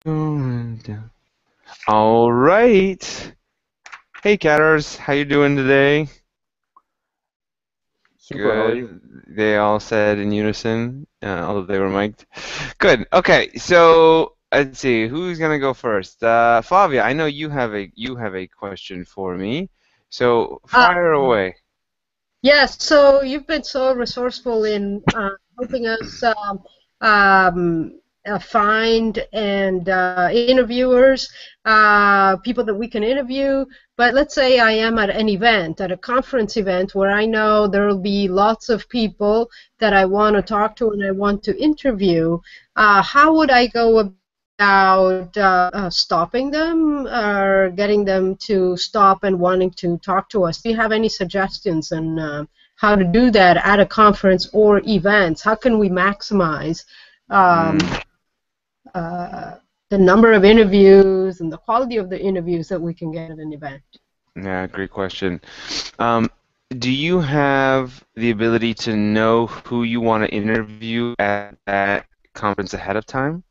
All right. Hey, Catters, how you doing today? Super, how are you? Good. They all said in unison, although they were mic'd. Good. Okay, so let's see who's gonna go first. Flavia, I know you have a question for me, so Uh, fire away. yes, so you've been so resourceful in helping us find and interviewers, people that we can interview. But let's say I am at an event, at a conference event, where I know there will be lots of people that I want to talk to and I want to interview. How would I go about stopping them or getting them to stop and wanting to talk to us? Do you have any suggestions on how to do that at a conference or events? How can we maximize um, Mm, uh, the number of interviews and the quality of the interviews that we can get at an event? yeah, great question. Um, do you have the ability to know who you want to interview at that conference ahead of time?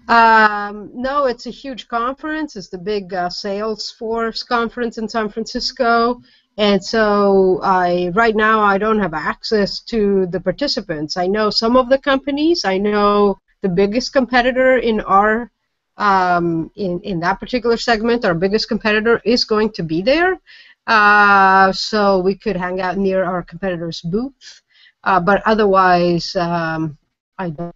No, it's a huge conference. It's the big Salesforce conference in San Francisco. And so right now I don't have access to the participants. I know some of the companies. I know the biggest competitor in our in that particular segment, our biggest competitor is going to be there. So we could hang out near our competitor's booth. But otherwise, I don't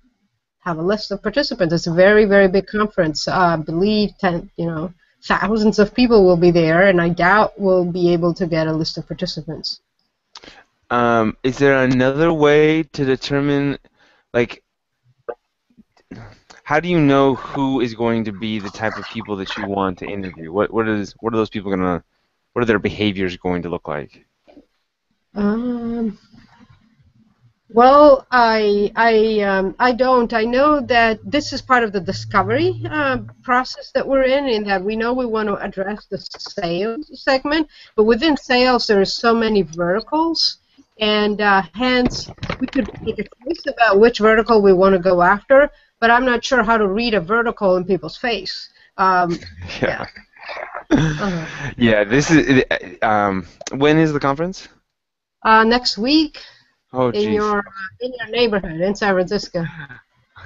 have a list of participants. It's a very, very big conference. I believe thousands of people will be there, and I doubt we'll be able to get a list of participants. Is there another way to determine, like, how do you know who is going to be the type of people that you want to interview? What are those people gonna, what are their behaviors going to look like? Um, well, I don't. I know that this is part of the discovery process that we're in that we know we want to address the sales segment, but within sales there are so many verticals, and hence we could make a choice about which vertical we want to go after. But I'm not sure how to read a vertical in people's face. Yeah. Yeah. Uh-huh. Yeah, this is when is the conference? Next week Oh, geez. in your neighborhood in San Francisco.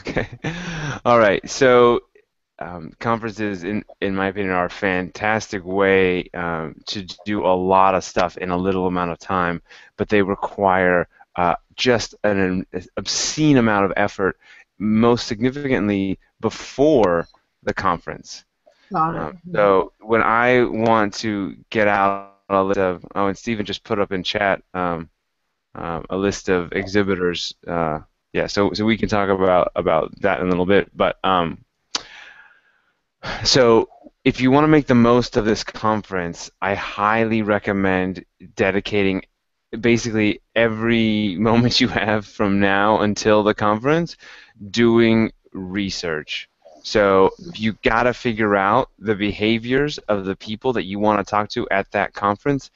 Okay. All right. So, conferences, in my opinion, are a fantastic way to do a lot of stuff in a little amount of time, but they require just an obscene amount of effort, most significantly before the conference. Got it. So when I want to get out a list of, oh, and Stephen just put up in chat a list of exhibitors. Yeah, so we can talk about that in a little bit, but so if you want to make the most of this conference, I highly recommend dedicating basically every moment you have from now until the conference doing research. So you got to figure out the behaviors of the people that you want to talk to at that conference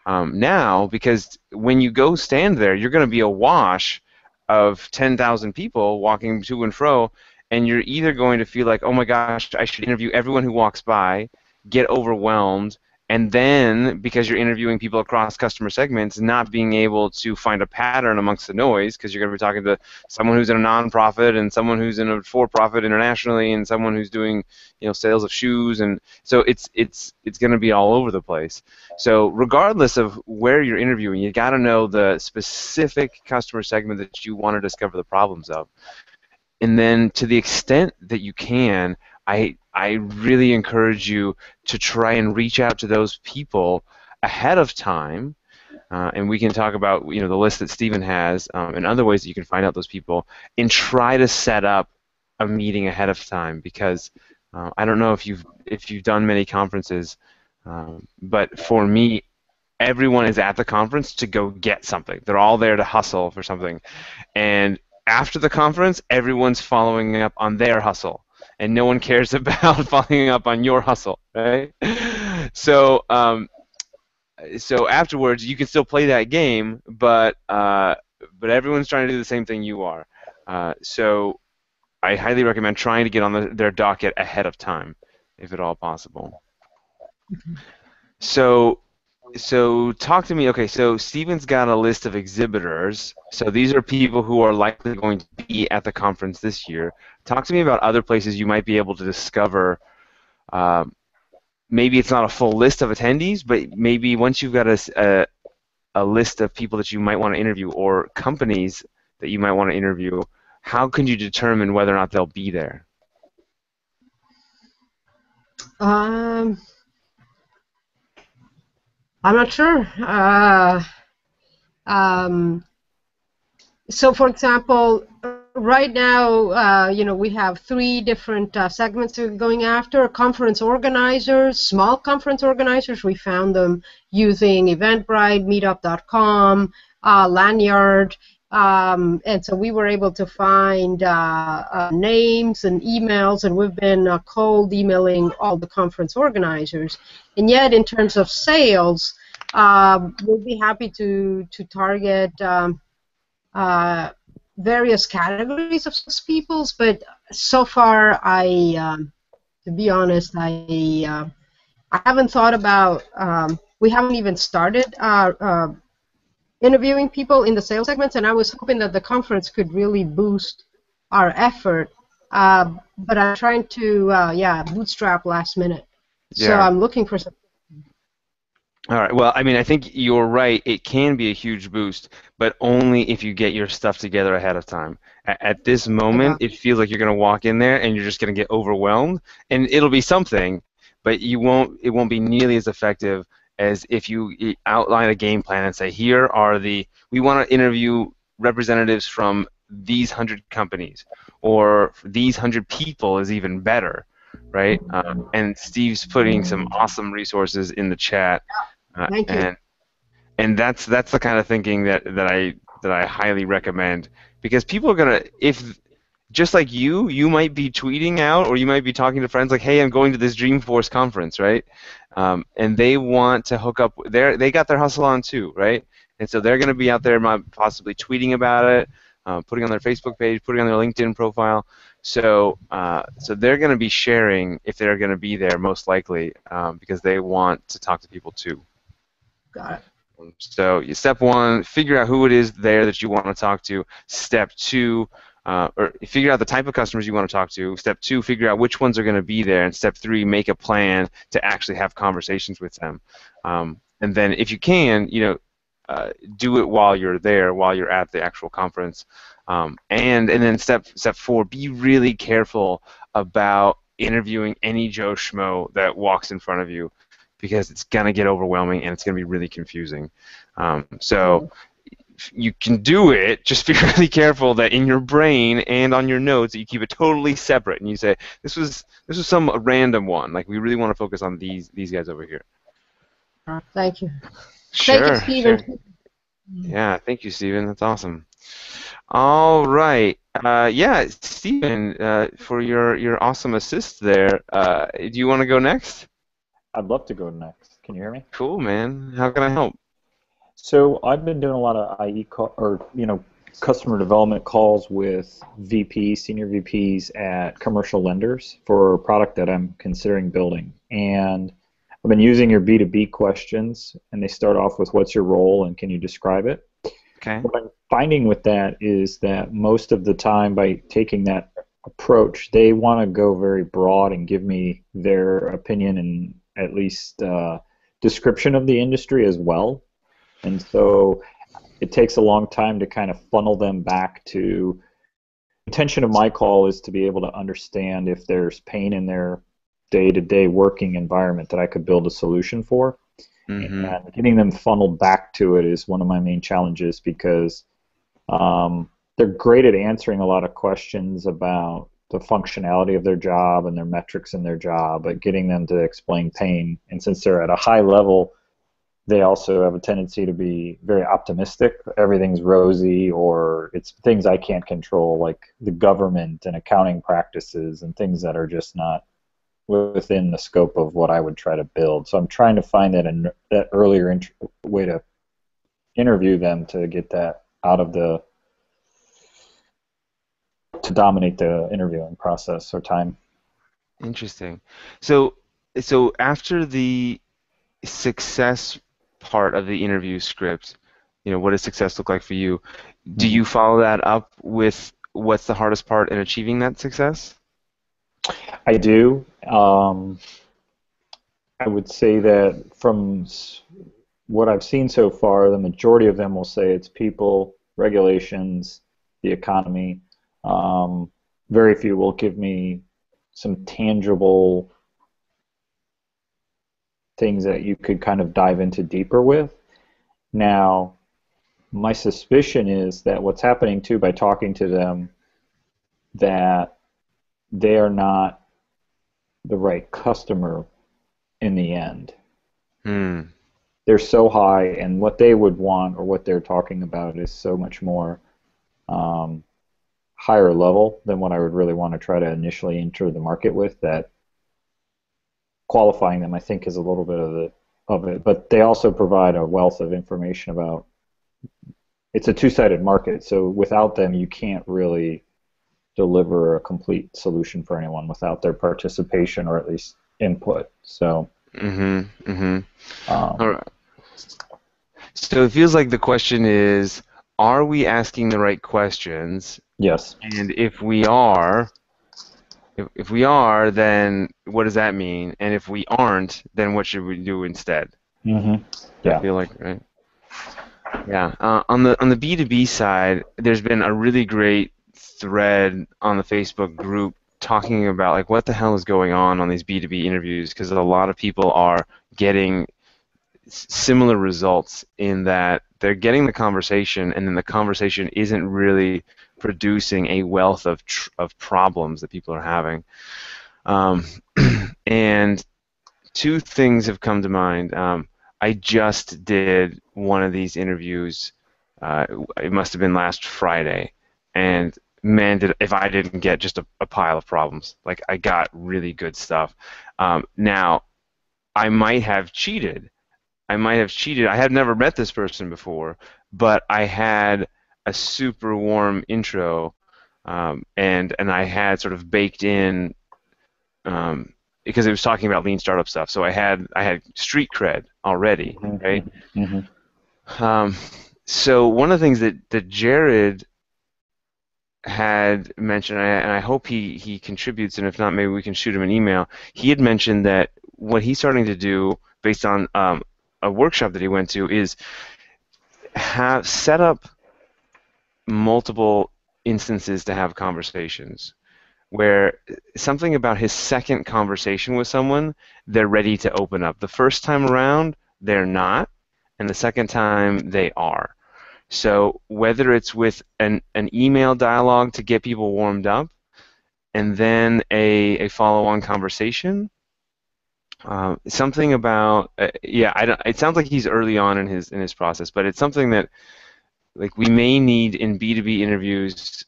now, because when you go stand there, you're going to be awash of 10,000 people walking to and fro, and you're either going to feel like, oh my gosh, I should interview everyone who walks by, get overwhelmed, and then because you're interviewing people across customer segments, not being able to find a pattern amongst the noise, because you're going to be talking to someone who's in a nonprofit and someone who's in a for-profit internationally and someone who's doing, sales of shoes, and so it's going to be all over the place. So regardless of where you're interviewing, you got to know the specific customer segment that you want to discover the problems of. And then to the extent that you can, I really encourage you to try and reach out to those people ahead of time. And we can talk about the list that Stephen has and other ways that you can find out those people and try to set up a meeting ahead of time, because I don't know if you've done many conferences, but for me, everyone is at the conference to go get something. They're all there to hustle for something. And after the conference, everyone's following up on their hustle. And no one cares about following up on your hustle, right? So, so afterwards, you can still play that game, but everyone's trying to do the same thing you are. So I highly recommend trying to get on their docket ahead of time, if at all possible. So, talk to me. Okay, so Steven's got a list of exhibitors. So these are people who are likely going to be at the conference this year. Talk to me about other places you might be able to discover. Uh, Maybe it's not a full list of attendees, but maybe once you've got a list of people that you might want to interview or companies that you might want to interview, how can you determine whether or not they'll be there? I'm not sure. So, for example, right now, we have three different segments we're going after. Conference organizers, small conference organizers. We found them using Eventbrite, Meetup.com, Lanyard. And so we were able to find names and emails, and we've been cold emailing all the conference organizers. And yet, in terms of sales, we'll be happy to target various categories of salespeople, but so far, to be honest, I haven't thought about. We haven't even started interviewing people in the sales segments, and I was hoping that the conference could really boost our effort. But I'm trying to, bootstrap last minute. So Yeah. I'm looking for some. All right. Well, I mean, I think you're right. It can be a huge boost, but only if you get your stuff together ahead of time. At this moment, it feels like you're going to walk in there and you're just going to get overwhelmed, and it'll be something, but you won't. It won't be nearly as effective as if you outline a game plan and say, here are we want to interview representatives from these 100 companies, or these 100 people is even better, right? And Steve's putting some awesome resources in the chat. Thank you. And that's the kind of thinking that I highly recommend, because people are gonna, if just like you might be tweeting out, or you might be talking to friends like, hey, I'm going to this Dreamforce conference, right? And they want to hook up. They got their hustle on too, right? And so they're going to be out there possibly tweeting about it, putting on their Facebook page, putting on their LinkedIn profile. So they're going to be sharing if they're going to be there, most likely, because they want to talk to people too. Got it. So step one, figure out who it is there that you want to talk to. Step two, or figure out the type of customers you want to talk to. Step two, figure out which ones are going to be there. And step three, make a plan to actually have conversations with them. And then if you can, do it while you're there, while you're at the actual conference. And then step four, be really careful about interviewing any Joe Schmo that walks in front of you, because it's going to get overwhelming and it's going to be really confusing. So you can do it, just be really careful that in your brain and on your notes that you keep it totally separate, and you say, this was some random one. Like, we really want to focus on these guys over here. Thank you. Sure. Thank you, Steven. Sure. Yeah, thank you, Steven. That's awesome. All right. Yeah, Steven, for your awesome assist there, do you want to go next? I'd love to go next. Can you hear me? Cool, man. How can I help? So I've been doing a lot of customer development calls with VPs, senior VPs at commercial lenders for a product that I'm considering building. And I've been using your B2B questions, and they start off with, what's your role and can you describe it? Okay. What I'm finding with that is that most of the time, by taking that approach, they want to go very broad and give me their opinion and at least description of the industry as well. And so it takes a long time to kind of funnel them back to, the intention of my call is to be able to understand if there's pain in their day-to-day working environment that I could build a solution for. Mm-hmm. And getting them funneled back to it is one of my main challenges, because they're great at answering a lot of questions about the functionality of their job and their metrics in their job, but getting them to explain pain. And since they're at a high level, they also have a tendency to be very optimistic. Everything's rosy, or it's things I can't control, like the government and accounting practices and things that are just not within the scope of what I would try to build. So I'm trying to find that earlier way to interview them to get that out of the to dominate the interviewing process or time. Interesting. So, so after the success part of the interview script, what does success look like for you? Do Mhm. you follow that up with what's the hardest part in achieving that success? I do. I would say that from what I've seen so far, the majority of them will say it's people, regulations, the economy. Um, Very few will give me some tangible things that you could kind of dive into deeper with. Now, my suspicion is that what's happening too by talking to them, that they are not the right customer in the end. Hmm. They're so high, and what they would want or what they're talking about is so much more um, higher level than what I would really want to try to initially enter the market with. That qualifying them, I think, is a little bit of it. But they also provide a wealth of information about. It's a two-sided market, so without them, you can't really deliver a complete solution for anyone without their participation or at least input. So, Mm-hmm. Mm-hmm. All um, right. So it feels like the question is, are we asking the right questions? yes. And if we are, then what does that mean? And if we aren't, then what should we do instead? Hmm. I Yeah. feel like, right? Yeah. On the B2B side, there's been a really great thread on the Facebook group talking about like what the hell is going on these B2B interviews, because a lot of people are getting similar results in that they're getting the conversation, and then the conversation isn't really producing a wealth of problems that people are having. Um, and two things have come to mind. I just did one of these interviews. It must have been last Friday, and man, if I didn't get just a pile of problems. Like I got really good stuff. Now, I might have cheated. I had never met this person before, but I had a super warm intro, and I had sort of baked in because it was talking about lean startup stuff. So I had street cred already, right? Hmm. Hmm. Um, so one of the things that Jared had mentioned, and I hope he contributes, and if not, maybe we can shoot him an email. He had mentioned that what he's starting to do, based on a workshop that he went to, is have set up multiple instances to have conversations where something about his second conversation with someone, they're ready to open up. The first time around, they're not, and the second time, they are. So whether it's with an email dialogue to get people warmed up, and then a follow-on conversation, something about yeah, I don't, it sounds like he's early on in his process, but it's something that like we may need in B2B interviews.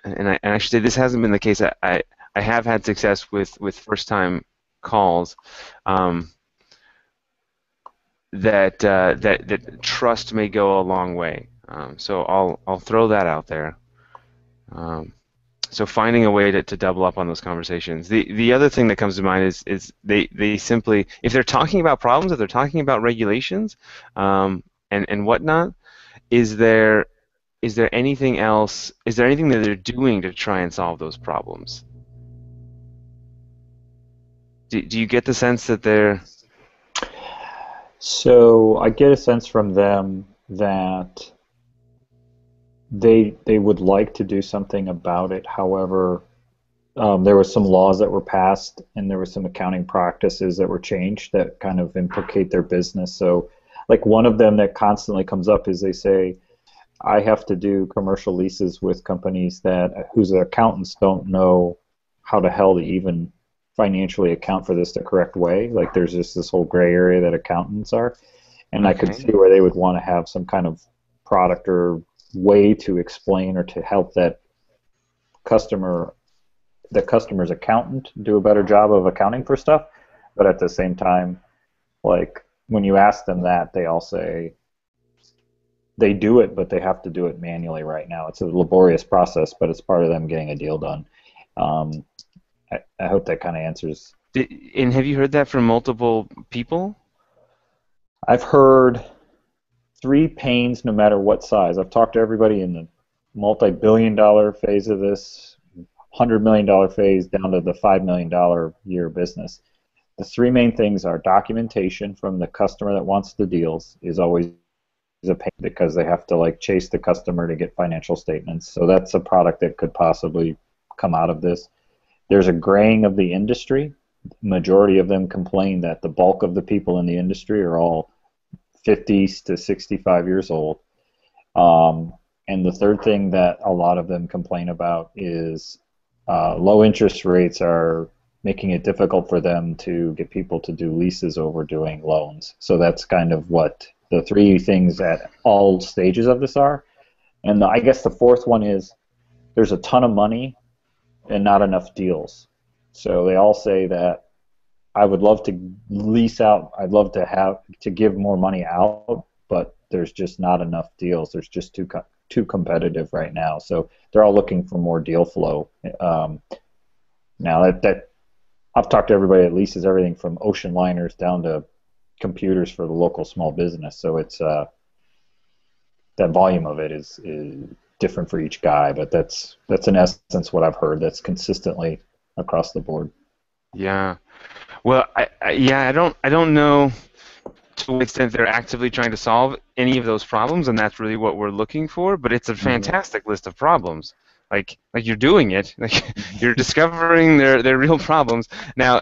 And I should say this hasn't been the case. I have had success with first-time calls. That trust may go a long way. So I'll throw that out there. So finding a way to double up on those conversations. The other thing that comes to mind is they simply, if they're talking about problems, if they're talking about regulations, and whatnot, is there anything else? Is there anything that they're doing to try and solve those problems? Do you get the sense that they're So I get a sense from them that they would like to do something about it. However, there were some laws that were passed and there were some accounting practices that were changed that kind of implicate their business. So, like one of them that constantly comes up is they say, I have to do commercial leases with companies that whose accountants don't know how the hell to even financially account for this the correct way. Like there's just this whole gray area that accountants are, and I could okay? see where they would want to have some kind of product or way to explain or to help that customer, the customer's accountant, do a better job of accounting for stuff. But at the same time, like when you ask them that, they all say, they do it, but they have to do it manually right now. It's a laborious process, but it's part of them getting a deal done. I hope that kind of answers. And have you heard that from multiple people? I've heard 3 pains no matter what size. I've talked to everybody in the multi-billion-dollar phase of this, $100 million phase down to the $5 million year business. The 3 main things are documentation from the customer that wants the deals is always a pain because they have to like chase the customer to get financial statements. So that's a product that could possibly come out of this. There's a graying of the industry. Majority of them complain that the bulk of the people in the industry are all 50 to 65 years old. And the third thing that a lot of them complain about is low interest rates are making it difficult for them to get people to do leases over doing loans. So that's kind of what the 3 things at all stages of this are. And I guess the fourth one is there's a ton of money and not enough deals. So they all say that I would love to lease out, I'd love to give more money out, but there's just not enough deals. There's just too competitive right now. So they're all looking for more deal flow. Now that I've talked to everybody that leases everything from ocean liners down to computers for the local small business. So it's that volume of it is different for each guy, but that's in essence what I've heard. That's consistently across the board. Yeah. Well, I don't know to what extent they're actively trying to solve any of those problems, and that's really what we're looking for. But it's a fantastic list of problems. Like you're doing it. Like you're discovering their real problems. Now,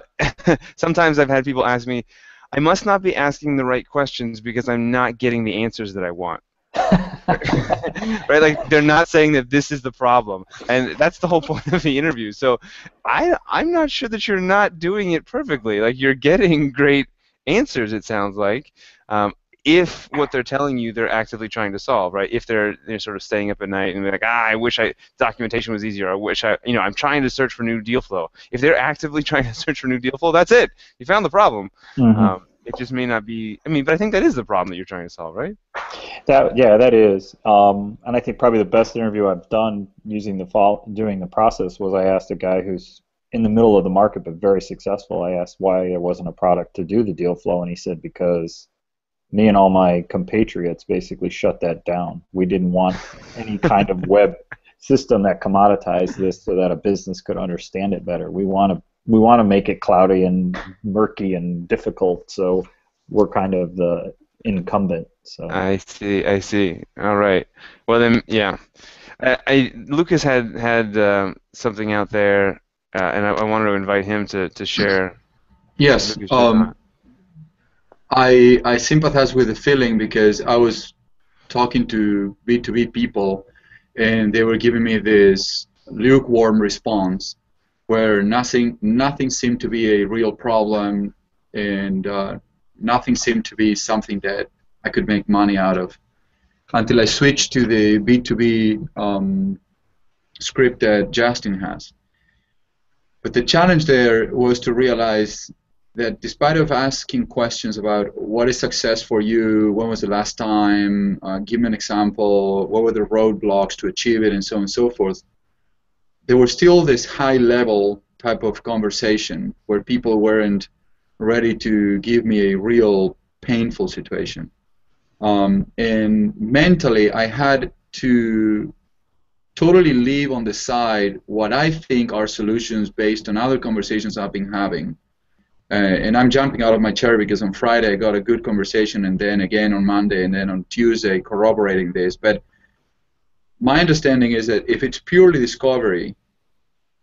sometimes I've had people ask me, I must not be asking the right questions because I'm not getting the answers that I want. Right? Like they're not saying that this is the problem, and that's the whole point of the interview. So I'm not sure that you're not doing it perfectly. Like you're getting great answers, it sounds like, if what they're telling you they're actively trying to solve, right? If they're sort of staying up at night and they're like, I wish documentation was easier. I wish I'm trying to search for new deal flow. If they're actively trying to search for new deal flow, that's it. You found the problem. Mm-hmm. It just may not be. But I think that is the problem that you're trying to solve, right? That is. And I think probably the best interview I've done doing the process was I asked a guy who's in the middle of the market but very successful. I asked why there wasn't a product to do the deal flow, and he said because me and all my compatriots basically shut that down. We didn't want any kind of web system that commoditized this so that a business could understand it better. We want to make it cloudy and murky and difficult, so we're kind of the incumbent. So I see. All right. Well then, yeah. Lucas had something out there, and I wanted to invite him to share. Yes. I sympathize with the feeling because I was talking to B2B people, and they were giving me this lukewarm response where nothing seemed to be a real problem, and nothing seemed to be something that I could make money out of, until I switched to the B2B script that Justin has. But the challenge there was to realize that despite of asking questions about what is success for you, when was the last time, give me an example, what were the roadblocks to achieve it, and so on and so forth, there was still this high-level type of conversation where people weren't ready to give me a real painful situation. And mentally, I had to totally leave on the side what I think are solutions based on other conversations I've been having. And I'm jumping out of my chair because on Friday I got a good conversation, and then again on Monday, and then on Tuesday corroborating this. But my understanding is that if it's purely discovery,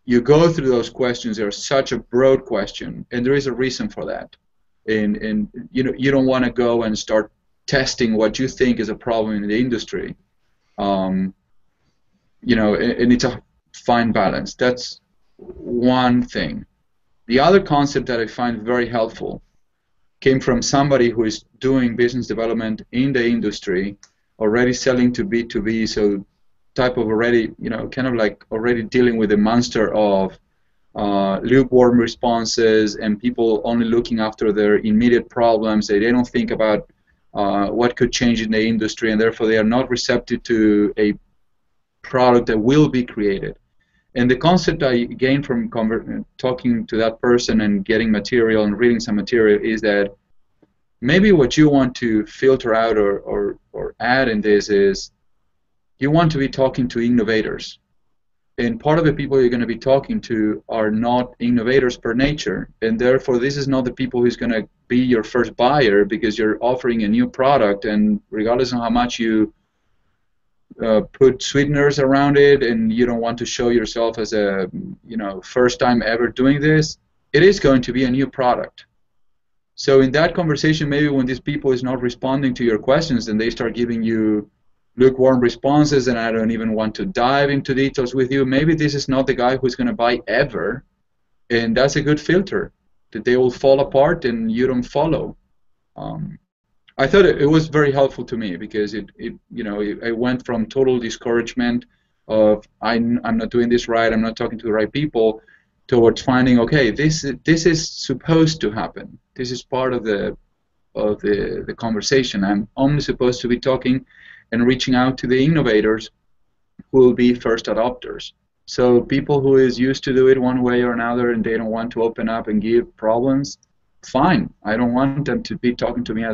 you go through those questions. They're such a broad question, and there is a reason for that. And you don't want to go and start testing what you think is a problem in the industry. And it's a fine balance. That's one thing. The other concept that I find very helpful came from somebody who is doing business development in the industry, already selling to B2B, so type of already, kind of like already dealing with the monster of lukewarm responses and people only looking after their immediate problems. They don't think about what could change in the industry, and therefore they are not receptive to a product that will be created. And the concept I gained from talking to that person and getting material and reading some material is that maybe what you want to filter out or add in this is you want to be talking to innovators. And part of the people you're going to be talking to are not innovators per nature, and therefore this is not the people who's going to be your first buyer because you're offering a new product, and regardless of how much you put sweeteners around it and you don't want to show yourself as a first time ever doing this, it is going to be a new product. So in that conversation, maybe when these people is not responding to your questions and they start giving you lukewarm responses and I don't even want to dive into details with you, maybe this is not the guy who's going to buy ever, and that's a good filter, that they will fall apart and you don't follow. I thought it was very helpful to me because I went from total discouragement of I'm not doing this right, I'm not talking to the right people, towards finding, okay, this is supposed to happen. This is part of the conversation. I'm only supposed to be talking and reaching out to the innovators who will be first adopters. So people who is used to do it one way or another and they don't want to open up and give problems, fine. I don't want them to be talking to me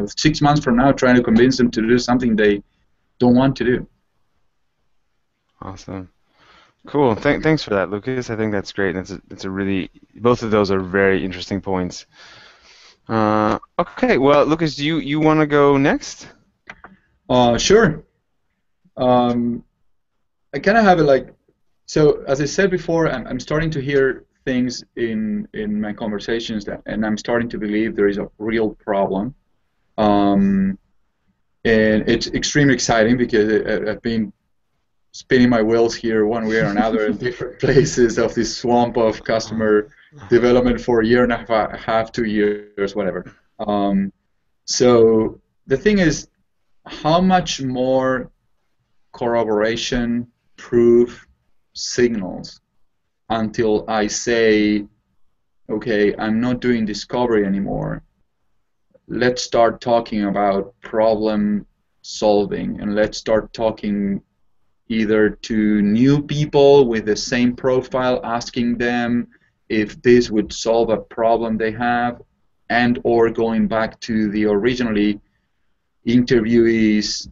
6 months from now trying to convince them to do something they don't want to do. Awesome. Cool. Thanks for that, Lucas. I think that's great. It's a really, both of those are very interesting points. Okay. Well, Lucas, do you want to go next? Sure. I kind of have it so as I said before, I'm starting to hear things in my conversations and I'm starting to believe there is a real problem. And it's extremely exciting because I've been spinning my wheels here one way or another in different places of this swamp of customer development for a year and a half, 2 years, whatever. So the thing is, how much more corroboration, proof, signals until I say, okay, I'm not doing discovery anymore. Let's start talking about problem solving, and let's start talking either to new people with the same profile, asking them if this would solve a problem they have, and or going back to the originally interviewees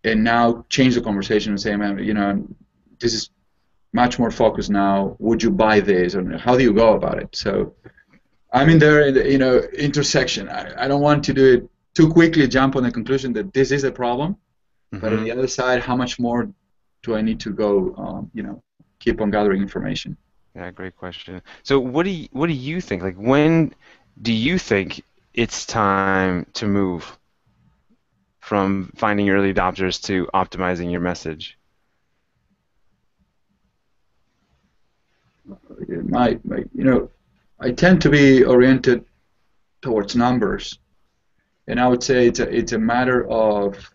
and now change the conversation and say, man, this is much more focused now. Would you buy this? Or how do you go about it? So I'm in there in the intersection. I don't want to do it too quickly, jump on the conclusion that this is a problem. Mm-hmm. But on the other side, how much more do I need to go? Keep on gathering information. Yeah, great question. So what do you think? Like, when do you think it's time to move from finding early adopters to optimizing your message? I tend to be oriented towards numbers, and I would say it's a matter of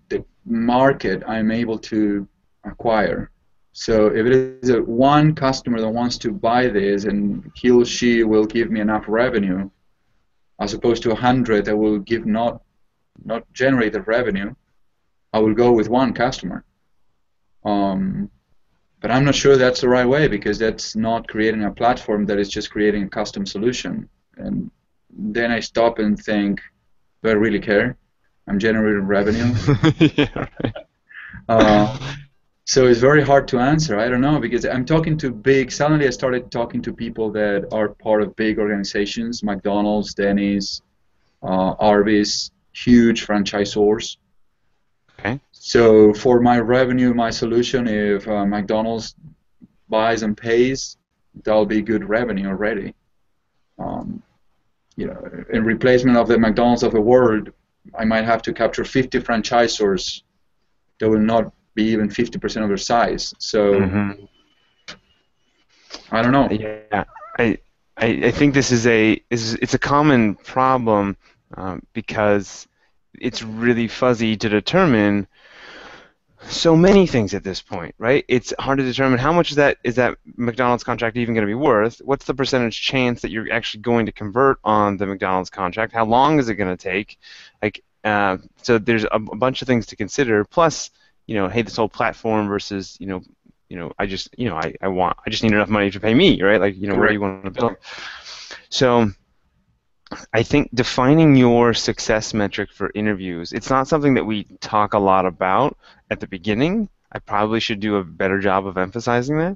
the market I'm able to acquire. So if it is one customer that wants to buy this and he or she will give me enough revenue, as opposed to 100 that will give not generate the revenue, I will go with one customer. But I'm not sure that's the right way, because that's not creating a platform, that is just creating a custom solution. And then I stop and think, do I really care? I'm generating revenue. Yeah, right. So it's very hard to answer. I don't know, because I'm talking to suddenly I started talking to people that are part of big organizations, McDonald's, Denny's, Arby's, huge franchisors. Okay. So for my revenue, my solution, if McDonald's buys and pays, that'll be good revenue already. In replacement of the McDonald's of the world, I might have to capture 50 franchisors that will not be even 50% of their size. So I don't know. Yeah, I think this is it's a common problem because it's really fuzzy to determine so many things at this point, right? It's hard to determine how much is that McDonald's contract even going to be worth. What's the percentage chance that you're actually going to convert on the McDonald's contract? How long is it going to take? Like, so there's a bunch of things to consider. Plus, hey, this whole platform versus, I just, I just need enough money to pay me, right? Like, where do you want to build? So I think defining your success metric for interviews, it's not something that we talk a lot about at the beginning. I probably should do a better job of emphasizing that.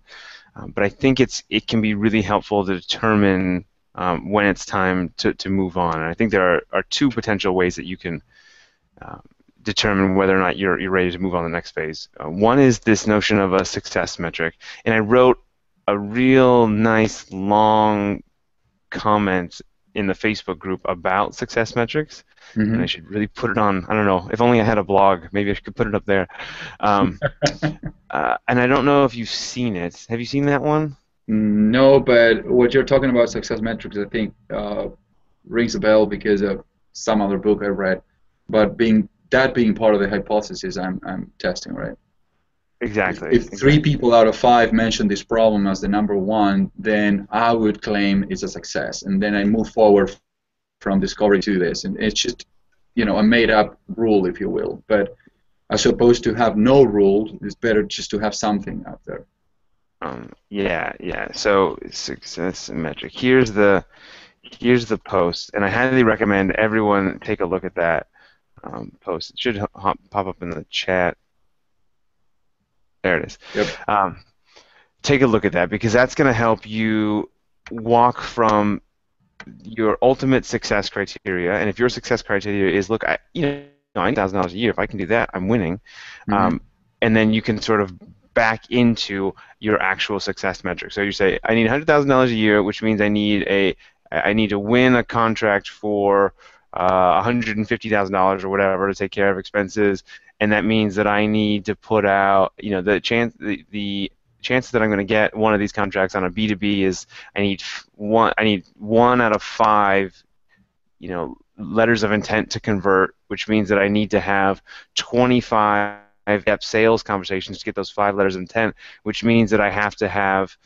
But I think it can be really helpful to determine when it's time to move on. And I think there are two potential ways that you can determine whether or not you're ready to move on to the next phase. One is this notion of a success metric. And I wrote a real nice long comment in the Facebook group about success metrics, and I should really put it on. I don't know. If only I had a blog, maybe I could put it up there. And I don't know if you've seen it. Have you seen that one? No, but what you're talking about, success metrics, I think rings a bell because of some other book I read. But being part of the hypothesis I'm testing, right? Exactly. If 3 people out of 5 mention this problem as the number one, then I would claim it's a success, and then I move forward from discovery to this, and it's just, a made-up rule, if you will. But as opposed to have no rule, it's better just to have something out there. Yeah. So success metric. Here's the post, and I highly recommend everyone take a look at that post. It should pop up in the chat. There it is. Yep. Take a look at that, because that's going to help you walk from your ultimate success criteria. And if your success criteria is, look, $9,000 a year, if I can do that, I'm winning. And then you can sort of back into your actual success metric. So you say, I need $100,000 a year, which means I need to win a contract for $150,000 or whatever to take care of expenses. And that means that I need to put out, the chances that I'm going to get one of these contracts on a B2B is I need one out of 5, letters of intent to convert, which means that I need to have 25 sales conversations to get those 5 letters of intent, which means that I have to have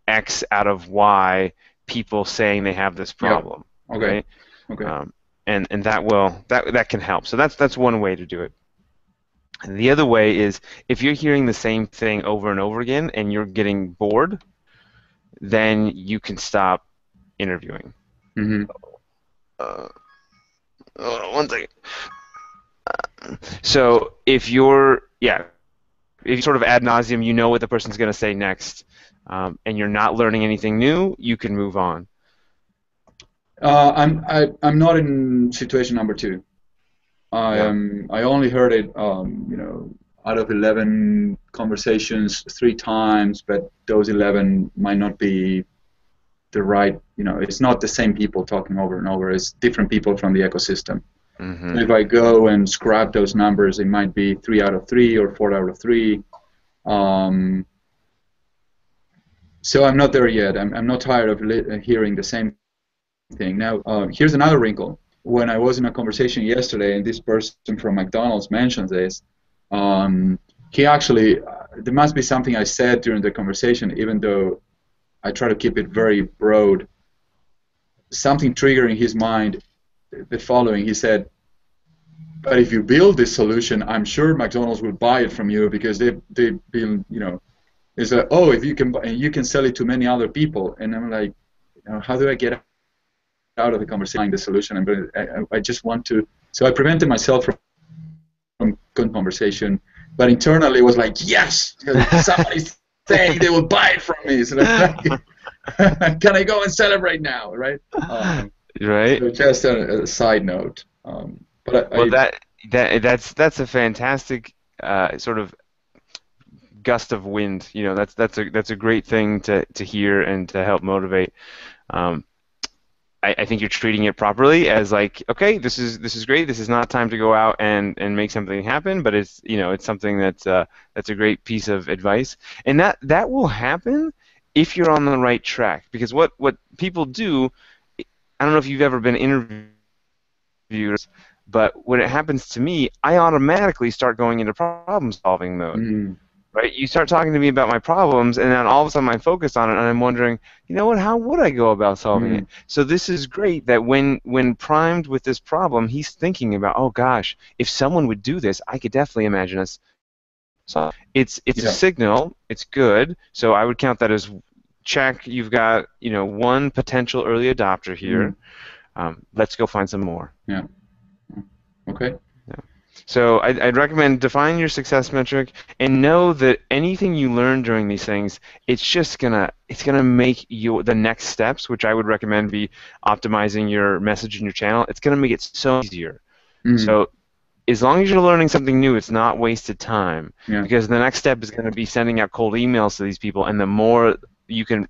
X out of Y people saying they have this problem. Yep. Okay. Right? Okay. And that can help. So that's one way to do it. And the other way is, if you're hearing the same thing over and over again and you're getting bored, then you can stop interviewing. Hold on one second. So if you're sort of ad nauseum, you know what the person's going to say next, and you're not learning anything new, you can move on. I'm not in situation number 2. I only heard it out of 11 conversations 3 times, but those 11 might not be the right, it's not the same people talking over and over. It's different people from the ecosystem. So if I go and scrap those numbers, it might be 3 out of 3 or 4 out of 3. So I'm not there yet. I'm not tired of hearing the same thing. Now, here's another wrinkle. When I was in a conversation yesterday, and this person from McDonald's mentioned this, he actually, there must be something I said during the conversation, even though I try to keep it very broad, something triggered in his mind the following. He said, but if you build this solution, I'm sure McDonald's will buy it from you because they've been, it's like, oh, if you can sell it to many other people. And I'm like, how do I get out of the conversation, the solution? I just want to, so I prevented myself from good conversation, but internally it was like, yes, somebody's saying they will buy it from me. So like, can I go and celebrate now, right? Right. So just a side note. That's a fantastic sort of gust of wind. That's a great thing to hear and to help motivate. I think you're treating it properly as like, okay, this is great. This is not time to go out and make something happen, but it's it's something that's a great piece of advice, and that will happen if you're on the right track. Because what people do, I don't know if you've ever been interviewed, But when it happens to me, I automatically start going into problem-solving mode. Mm. Right? You start talking to me about my problems, and then all of a sudden I'm focused on it, and I'm wondering, you know what? How would I go about solving it? So this is great that when primed with this problem, he's thinking about, oh gosh, if someone would do this, I could definitely imagine us. So it's a signal. It's good. So I would count that as check. You've got one potential early adopter here. Let's go find some more. Yeah. Okay. So I'd recommend define your success metric and know that anything you learn during these things, it's gonna make the next steps, which I would recommend be optimizing your message in your channel. It's gonna make it so easier. So as long as you're learning something new, it's not wasted time, because the next step is going to be sending out cold emails to these people, and the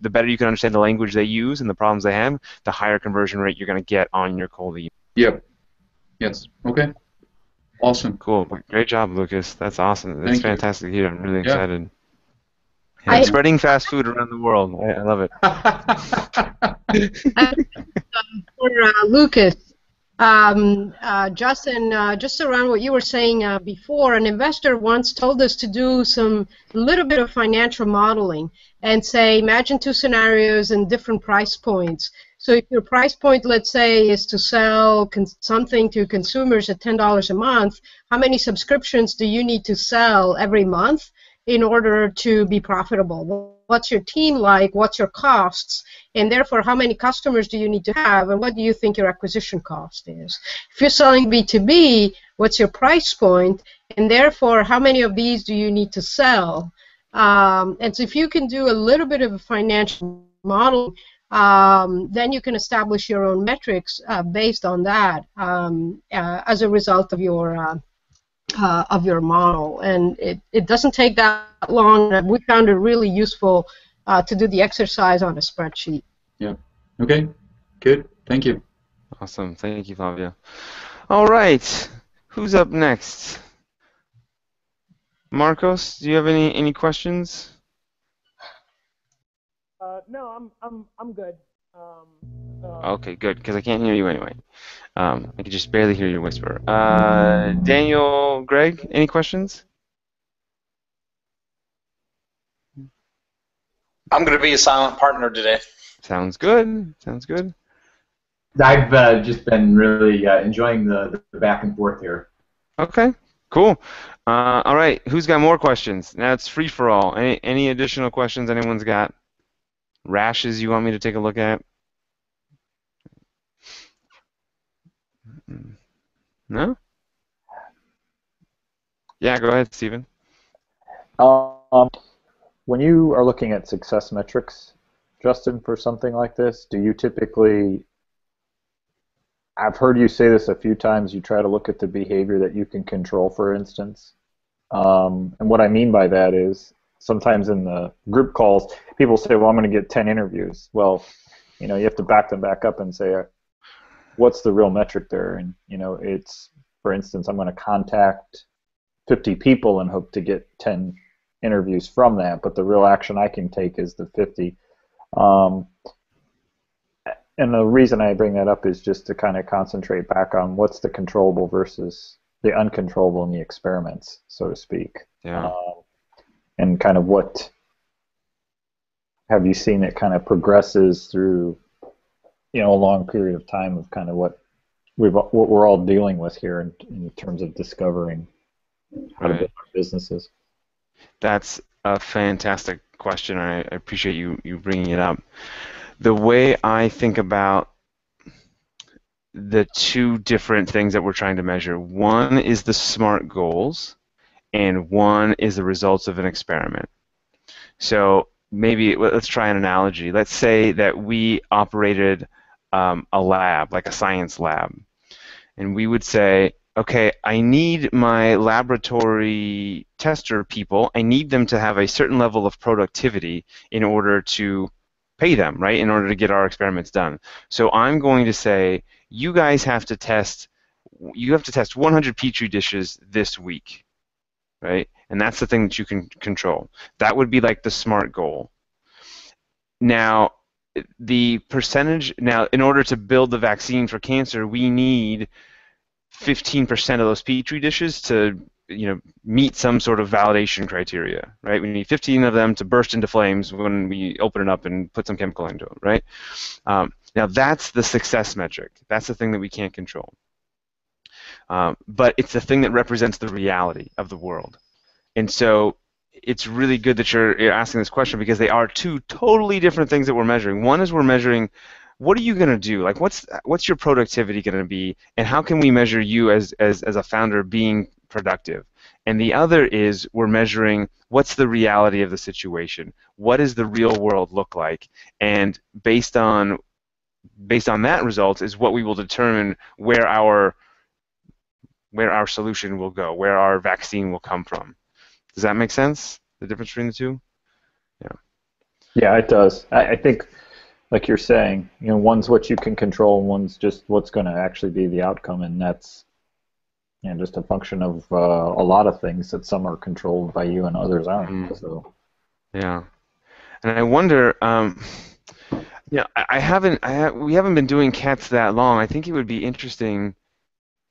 better you can understand the language they use and the problems they have, the higher conversion rate you're going to get on your cold email. Yep. Yes. Okay. Awesome. Cool. Great job, Lucas. That's awesome. That's fantastic to hear. I'm really excited. Spreading fast food around the world. I love it. For Lucas, Justin, just around what you were saying before, an investor once told us to do a little bit of financial modeling and say, imagine two scenarios and different price points. So if your price point, let's say, is to sell something to consumers at $10 a month, how many subscriptions do you need to sell every month in order to be profitable? What's your team like? What's your costs? And therefore, how many customers do you need to have? And what do you think your acquisition cost is? If you're selling B2B, what's your price point? And therefore, how many of these do you need to sell? And so if you can do a little bit of a financial model, then you can establish your own metrics based on that as a result of your model. And it doesn't take that long. We found it really useful to do the exercise on a spreadsheet. Yeah. Okay. Good. Thank you. Awesome. Thank you, Flavia. All right. Who's up next? Marcos, do you have any questions? No, I'm good. Okay, good, because I can't hear you anyway. I can just barely hear your whisper. Daniel, Greg, any questions? I'm going to be a silent partner today. Sounds good. Sounds good. I've just been really enjoying the back and forth here. Okay, cool. All right, who's got more questions? Now it's free for all. Any additional questions anyone's got? Rashes you want me to take a look at? No? Yeah, go ahead, Stephen. When you are looking at success metrics, Justin, for something like this, do you typically, I've heard you say this a few times, you try to look at the behavior that you can control, for instance. And what I mean by that is sometimes in the group calls, people say, well, I'm going to get 10 interviews. Well, you have to back them back up and say, what's the real metric there? And, it's, for instance, I'm going to contact 50 people and hope to get 10 interviews from that, but the real action I can take is the 50. And the reason I bring that up is just to kind of concentrate back on what's the controllable versus the uncontrollable in the experiments, so to speak. Yeah. And kind of what have you seen it kind of progresses through, a long period of time of kind of what we're all dealing with here in terms of discovering how to build our businesses. That's a fantastic question. I appreciate you bringing it up. The way I think about the two different things that we're trying to measure, one is the SMART goals, and one is the results of an experiment. So maybe let's try an analogy. Let's say that we operated a lab, like a science lab, and we would say, okay, I need my laboratory tester people, I need them to have a certain level of productivity in order to pay them, right, in order to get our experiments done. So I'm going to say, you guys have to test 100 Petri dishes this week, right? And that's the thing that you can control. That would be like the SMART goal. Now, the percentage, in order to build the vaccine for cancer, we need 15% of those petri dishes to meet some sort of validation criteria, right? We need 15 of them to burst into flames when we open it up and put some chemical into it, right? Now that's the success metric. That's the thing that we can't control. But it's the thing that represents the reality of the world. And so it's really good that you're asking this question, because they are two totally different things that we're measuring. One is we're measuring, what are you going to do? Like, what's your productivity going to be, and how can we measure you as a founder being productive? And the other is we're measuring what's the reality of the situation. What does the real world look like? And based on that result is what we will determine where our solution will go, where our vaccine will come from. Does that make sense? The difference between the two? Yeah. Yeah, it does. I think, like you're saying, one's what you can control, and one's just what's going to actually be the outcome, and that's just a function of a lot of things, that some are controlled by you and others aren't. So. Yeah, and I wonder. We haven't been doing cats that long. I think it would be interesting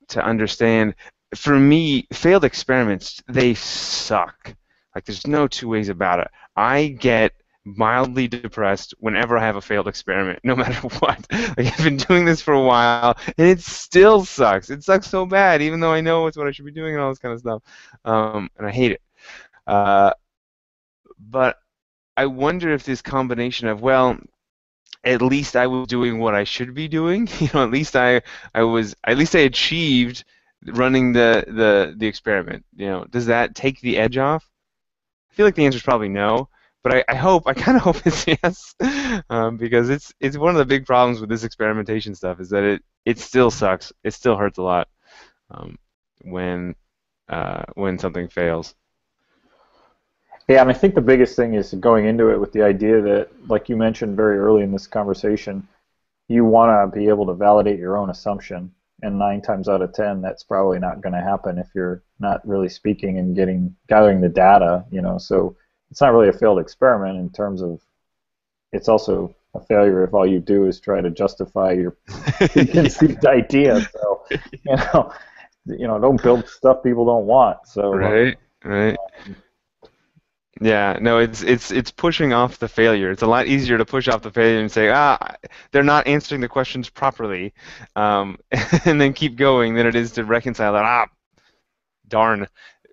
to understand. For me, failed experiments, they suck. Like, there's no two ways about it. I get mildly depressed whenever I have a failed experiment, no matter what. Like, I've been doing this for a while, and it still sucks. It sucks so bad, even though I know it's what I should be doing and all this kind of stuff. And I hate it. But I wonder if this combination of, well, at least I was doing what I should be doing. At least I achieved running the experiment. Does that take the edge off? I feel like the answer is probably no, but I kind of hope it's yes, because it's one of the big problems with this experimentation stuff, is that it still sucks. It still hurts a lot when something fails. Yeah, and I think the biggest thing is going into it with the idea that, like you mentioned very early in this conversation, you want to be able to validate your own assumption. And 9 times out of 10, that's probably not going to happen if you're not really speaking and gathering the data. So it's not really a failed experiment in terms of, it's also a failure if all you do is try to justify your preconceived idea. So don't build stuff people don't want. So right. Yeah, no, it's pushing off the failure. It's a lot easier to push off the failure and say, they're not answering the questions properly, and then keep going, than it is to reconcile that. Darn,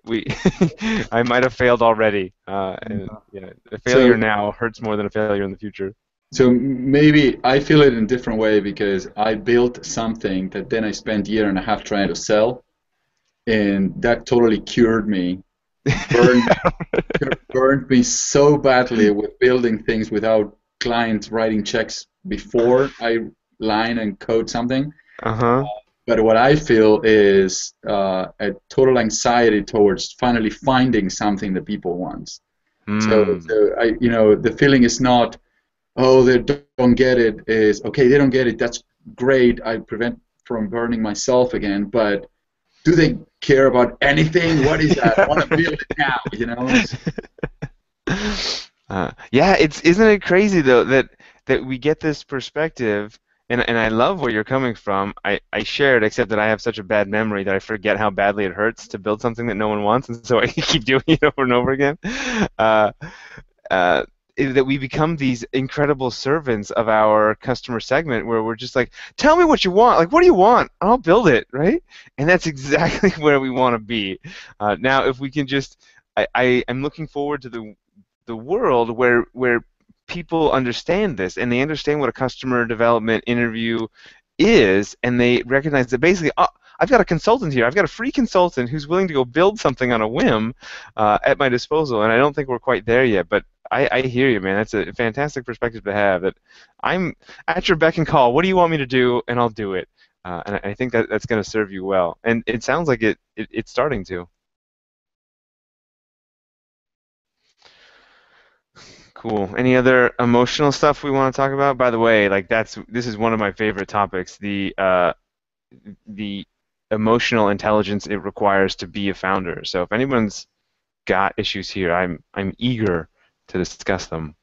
I might have failed already. And, a failure now hurts more than a failure in the future. So maybe I feel it in a different way, because I built something that then I spent a year and a half trying to sell, and that totally cured me. Burned me so badly with building things without clients writing checks before I line and code something. But what I feel is a total anxiety towards finally finding something that people want. So I, the feeling is not, oh, they don't get it. Is okay, they don't get it. That's great. I prevent from burning myself again. But do they care about anything? What is that? I want to build it now, Yeah, isn't it crazy though that we get this perspective, and I love where you're coming from. I share it, except that I have such a bad memory that I forget how badly it hurts to build something that no one wants, and so I keep doing it over and over again. That we become these incredible servants of our customer segment, where we're just like, tell me what you want. Like, what do you want? I'll build it, right? And that's exactly where we want to be. Now, if we can just, I'm looking forward to the world where people understand this, and they understand what a customer development interview is, and they recognize that basically, I've got a consultant here. I've got a free consultant who's willing to go build something on a whim at my disposal, and I don't think we're quite there yet, but I hear you, man. That's a fantastic perspective to have, that I'm at your beck and call. What do you want me to do? And I'll do it. And I think that's going to serve you well. And it sounds like it's starting to. Cool. Any other emotional stuff we want to talk about? By the way, like this is one of my favorite topics, the emotional intelligence it requires to be a founder. So if anyone's got issues here, I'm eager to discuss them.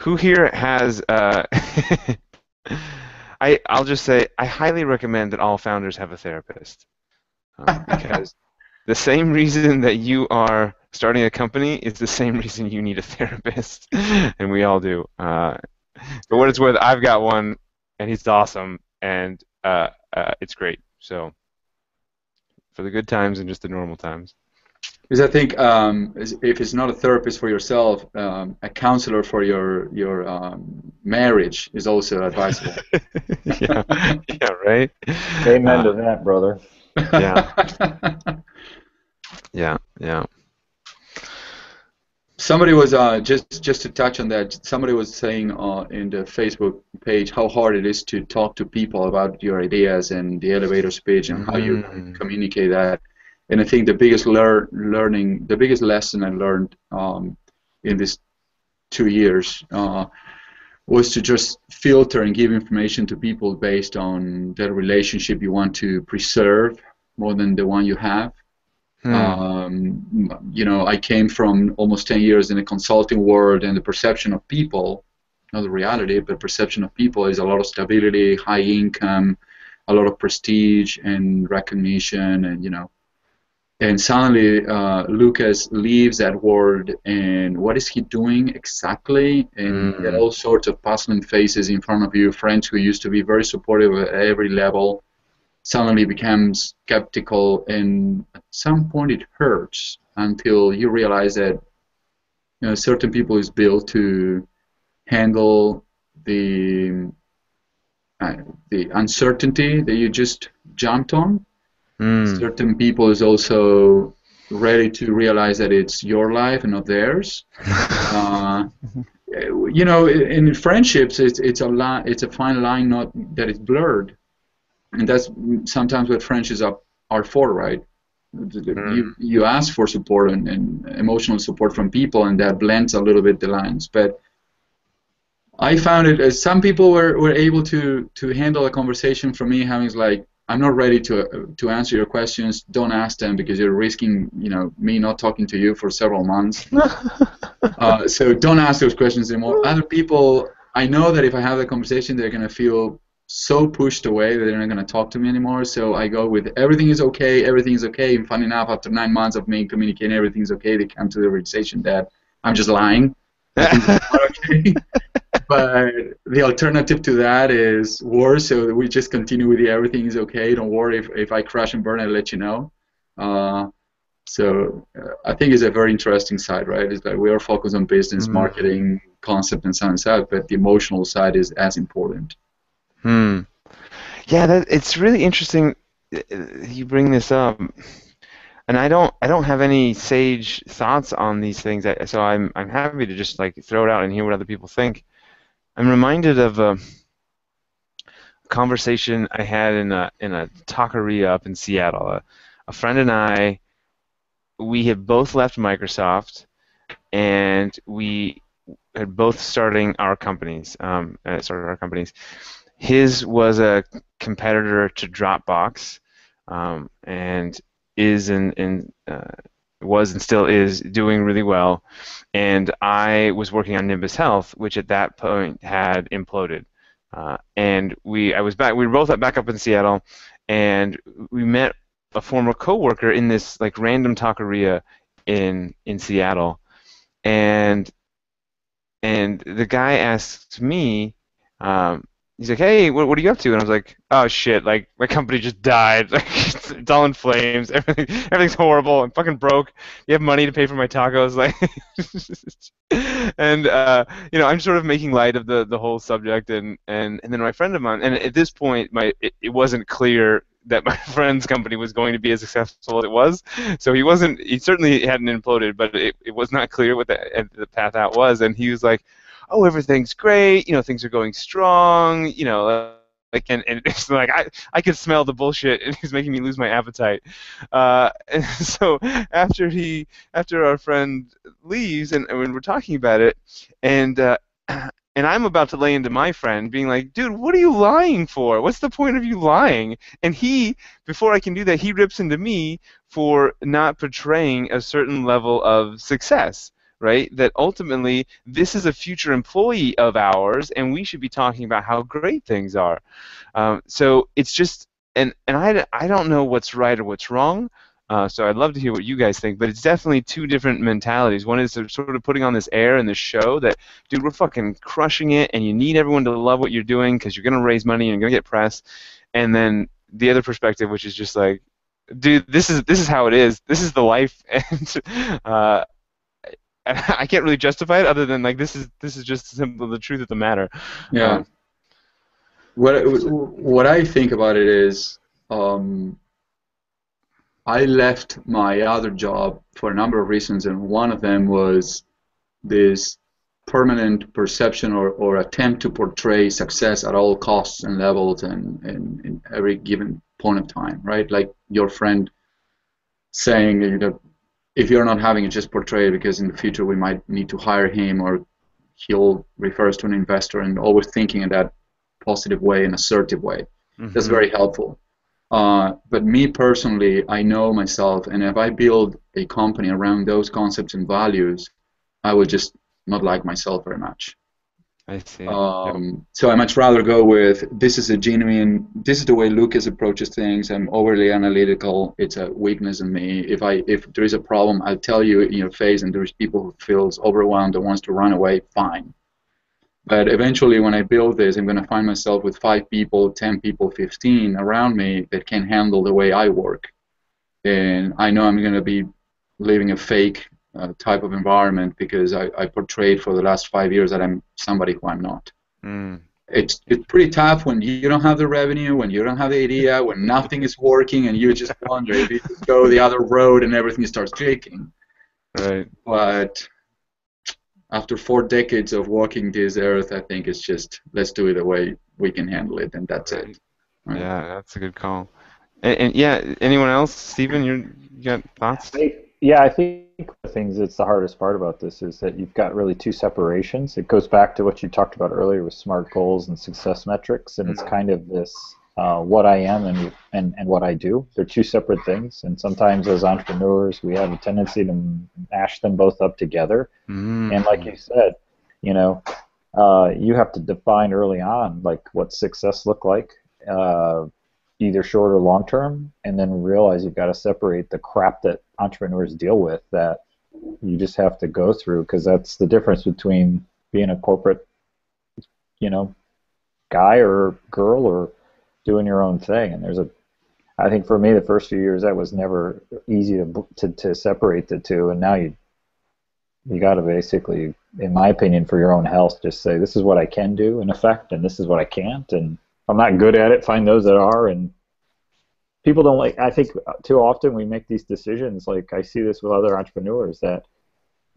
who here has? I'll just say I highly recommend that all founders have a therapist, because the same reason that you are starting a company is the same reason you need a therapist, and we all do. For what it's worth, I've got one, and he's awesome, and it's great. So for the good times and just the normal times. Because I think if it's not a therapist for yourself, a counselor for your marriage is also advisable. Yeah, yeah, right. Amen to that, brother. Yeah, yeah, yeah. Somebody was just to touch on that. Somebody was saying in the Facebook page how hard it is to talk to people about your ideas and the elevator speech and how you communicate that. And I think the biggest the biggest lesson I learned in these 2 years was to just filter and give information to people based on the relationship you want to preserve more than the one you have. You know, I came from almost 10 years in the consulting world, and the perception of people, not the reality, but perception of people is a lot of stability, high income, a lot of prestige and recognition, and you know. And suddenly Lucas leaves that world, and what is he doing exactly? And you get all sorts of puzzling faces in front of you, friends who used to be very supportive at every level suddenly becomes skeptical, and at some point it hurts until you realize that certain people is built to handle the uncertainty that you just jumped on. Certain people is also ready to realize that it's your life and not theirs. You know, in friendships, it's a fine line, not that it's blurred, and that's sometimes what friendships are for, right? You ask for support and emotional support from people, and that blends a little bit the lines. But I found it as some people were able to handle a conversation for me, having like, I'm not ready to answer your questions. Don't ask them because you're risking, me not talking to you for several months. So don't ask those questions anymore. Other people, I know that if I have the conversation, they're gonna feel so pushed away that they're not gonna talk to me anymore. So I go with everything is okay, everything is okay. And funny enough, after 9 months of me communicating everything's okay, they come to the realization that I'm just lying. Okay. But the alternative to that is worse, so we just continue with the everything is okay, don't worry, if I crash and burn, I'll let you know. So I think it's a very interesting side, right? It's like we are focused on business, marketing, concept, and so on and so on, but the emotional side is as important. Yeah, it's really interesting you bring this up. And I don't have any sage thoughts on these things, so I'm happy to just like throw it out and hear what other people think. I'm reminded of a conversation I had in a taqueria up in Seattle. A friend and I, we had both left Microsoft, and we had both started our companies. His was a competitor to Dropbox, and was and still is doing really well, and I was working on Nimbus Health, which at that point had imploded, and we were both back up in Seattle, and we met a former coworker in this like random taqueria in Seattle, and the guy asked me. He's like, hey, what are you up to? And I was like, oh shit, like my company just died. Like it's all in flames. Everything's horrible. I'm fucking broke. You have money to pay for my tacos, like, and I'm sort of making light of the whole subject, and then my friend of mine, and at this point, it wasn't clear that my friend's company was going to be as successful as it was. So he certainly hadn't imploded, but it was not clear what the path out was, and he was like, oh, everything's great, things are going strong, like, and it's like I could smell the bullshit, and he's making me lose my appetite. And so after our friend leaves, and when we're talking about it, and I'm about to lay into my friend, being like, dude, what are you lying for? What's the point of you lying? And he, before I can do that, he rips into me for not portraying a certain level of success. right? That ultimately this is a future employee of ours, and we should be talking about how great things are. So it's just, and I don't know what's right or what's wrong. So I'd love to hear what you guys think, but it's definitely two different mentalities. One is sort of putting on this air and this show that, dude, we're fucking crushing it, and you need everyone to love what you're doing because you're going to raise money and you're going to get press. And then the other perspective, which is just like, dude, this is how it is. This is the life, and I can't really justify it other than like this is just simple the truth of the matter. Yeah. What I think about it is, I left my other job for a number of reasons, and one of them was this permanent perception or attempt to portray success at all costs and levels and in every given point of time, right? Like your friend saying, you know, if you're not having it, just portray it because in the future we might need to hire him, or he'll refer us to an investor, and always thinking in that positive way and assertive way. Mm-hmm. That's very helpful. But me personally, I know myself, and if I build a company around those concepts and values, I would just not like myself very much. I see. So I much rather go with this is the way Lucas approaches things. I'm overly analytical. It's a weakness in me. If there is a problem, I'll tell you in your face, and there's people who feels overwhelmed and wants to run away, fine. But eventually, when I build this, I'm going to find myself with 5 people, 10 people, 15 around me that can handle the way I work. And I know I'm going to be living a fake type of environment because I portrayed for the last 5 years that I'm somebody who I'm not. Mm. It's pretty tough when you don't have the revenue, when you don't have the idea, when nothing is working, and you just wonder if you go the other road and everything starts shaking. Right. But after 4 decades of walking this earth, I think it's just, let's do it the way we can handle it, and that's it. Right. Yeah, that's a good call. And yeah, anyone else? Steven, you got thoughts? I think the things that's the hardest part about this is that you've got really 2 separations. It goes back to what you talked about earlier with SMART goals and success metrics, and it's kind of this what I am and what I do. They're 2 separate things, and sometimes as entrepreneurs we have a tendency to mash them both up together. And like you said, you know, you have to define early on like what success look like, either short or long term, and then realize you've got to separate the crap that entrepreneurs deal with that you just have to go through, because that's the difference between being a corporate, you know, guy or girl or doing your own thing. And I think for me the first few years that was never easy to separate the two, and now you got to basically, in my opinion, for your own health, just say this is what I can do in effect, and this is what I can't, and I'm not good at it, find those that are. And people don't like, I think too often we make these decisions, like I see this with other entrepreneurs, that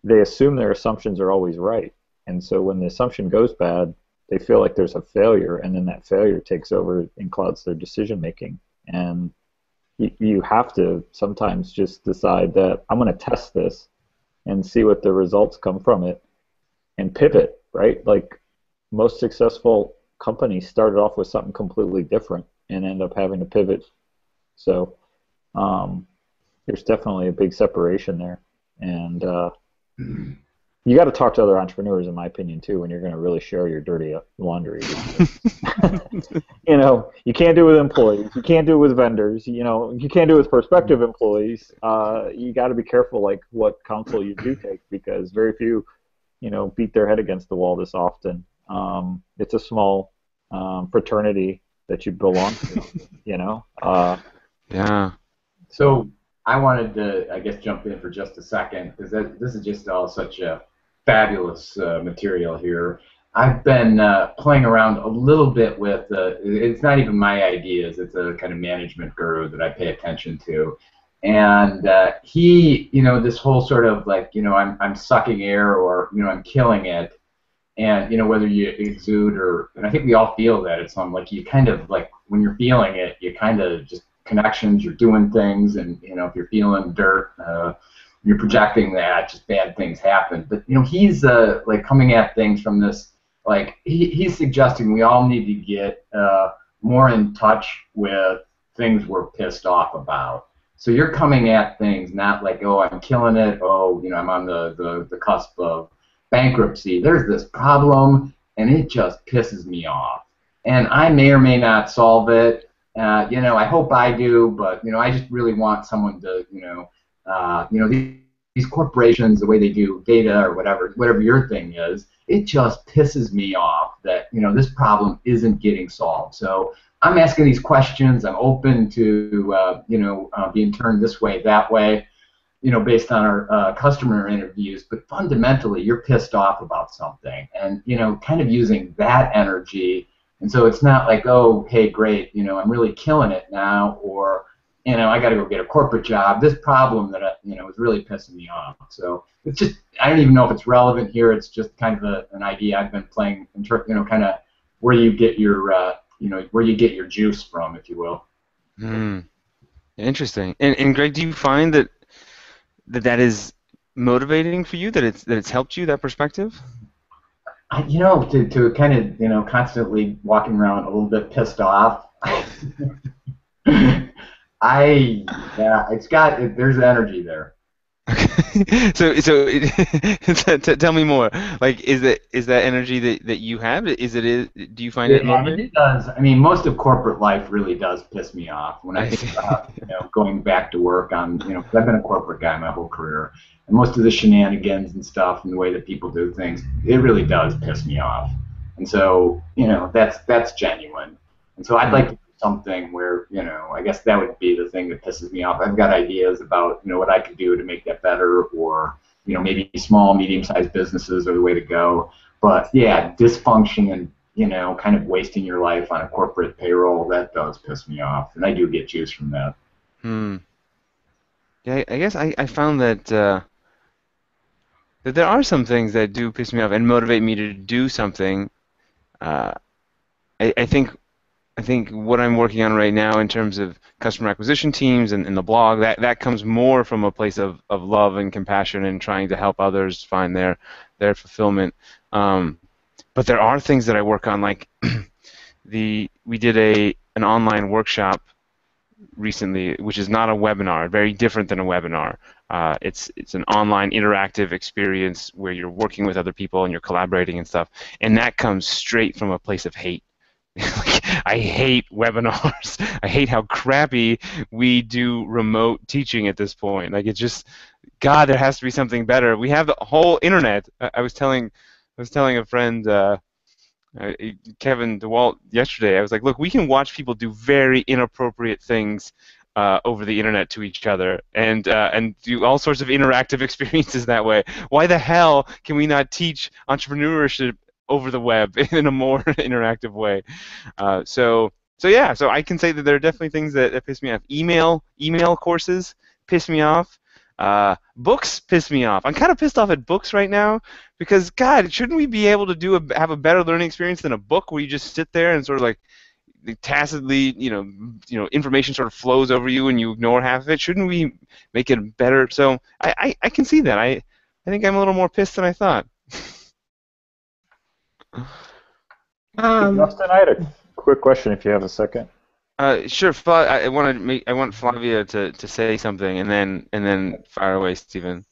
they assume their assumptions are always right. And so when the assumption goes bad, they feel like there's a failure, and then that failure takes over and clouds their decision making. And you have to sometimes just decide that I'm going to test this and see what the results come from it and pivot, right? Like most successful companies started off with something completely different and end up having to pivot. So there's definitely a big separation there. And you got to talk to other entrepreneurs, in my opinion, too, when you're going to really share your dirty laundry. You know, you can't do it with employees. You can't do it with vendors. You know, you can't do it with prospective employees. You got to be careful, like, what counsel you do take, because very few, you know, beat their head against the wall this often. It's a small fraternity that you belong to, you know? Yeah. So I wanted to, I guess, jump in for just a second, because this is just all such a fabulous material here. I've been playing around a little bit with, it's not even my ideas, it's a kind of management guru that I pay attention to. And he, you know, this whole sort of like, you know, I'm sucking air, or, you know, I'm killing it. And, you know, whether you exude or, and I think we all feel that at some, like, you kind of, like, when you're feeling it, you kind of just, connections, you're doing things, and, you know, if you're feeling dirt, you're projecting that, just bad things happen. But, you know, he's, like, coming at things from this, like, he's suggesting we all need to get more in touch with things we're pissed off about. So you're coming at things not like, oh, I'm killing it, oh, you know, I'm on the cusp of bankruptcy. There's this problem, and it just pisses me off. And I may or may not solve it. You know, I hope I do, but, you know, I just really want someone to, these corporations, the way they do data or whatever your thing is, it just pisses me off that, you know, this problem isn't getting solved. So I'm asking these questions. I'm open to, being turned this way, that way, you know, based on our customer interviews. But fundamentally, you're pissed off about something, and, you know, kind of using that energy. And so it's not like, oh, hey, great, you know, I'm really killing it now, or, you know, I got to go get a corporate job. This problem that, is really pissing me off. So it's just, I don't even know if it's relevant here. It's just kind of an idea I've been playing, kind of where you get your, where you get your juice from, if you will. Interesting. And Greg, do you find that is motivating for you? That it's helped you, that perspective? To kind of, you know, constantly walking around a little bit pissed off. There's energy there. Okay. So tell me more. Like, is that energy that you have? Do you find it motivating? It does. I mean, most of corporate life really does piss me off when I think about, you know, going back to work on, you know, 'cause I've been a corporate guy my whole career, and most of the shenanigans and stuff and the way that people do things, it really does piss me off. And so, you know, that's genuine. And so I'd like to do something where, you know, I guess that would be the thing that pisses me off. I've got ideas about, you know, what I could do to make that better, or, you know, maybe small, medium-sized businesses are the way to go. But yeah, dysfunction and, you know, kind of wasting your life on a corporate payroll, that does piss me off, and I do get juice from that. Yeah, I guess I found that there are some things that do piss me off and motivate me to do something. I think what I'm working on right now in terms of customer acquisition teams and the blog, that comes more from a place of love and compassion and trying to help others find their fulfillment. But there are things that I work on, like we did an online workshop recently, which is not a webinar, very different than a webinar. It's an online interactive experience where you're working with other people and you're collaborating and stuff, and that comes straight from a place of hate. Like, I hate webinars. I hate how crappy we do remote teaching at this point. Like, it's just, God, there has to be something better. We have the whole internet. I was telling a friend, Kevin DeWalt, yesterday. I was like, look, we can watch people do very inappropriate things over the internet to each other, and do all sorts of interactive experiences that way. Why the hell can we not teach entrepreneurship over the web in a more interactive way? So I can say that there are definitely things that piss me off. Email courses piss me off. Books piss me off. I'm kind of pissed off at books right now because, God, shouldn't we be able to have a better learning experience than a book where you just sit there and sort of like tacitly, information sort of flows over you and you ignore half of it? Shouldn't we make it better? So I can see that. I think I'm a little more pissed than I thought. Justin, I had a quick question if you have a second. Sure. I want Flavia to say something, and then fire away, Stephen.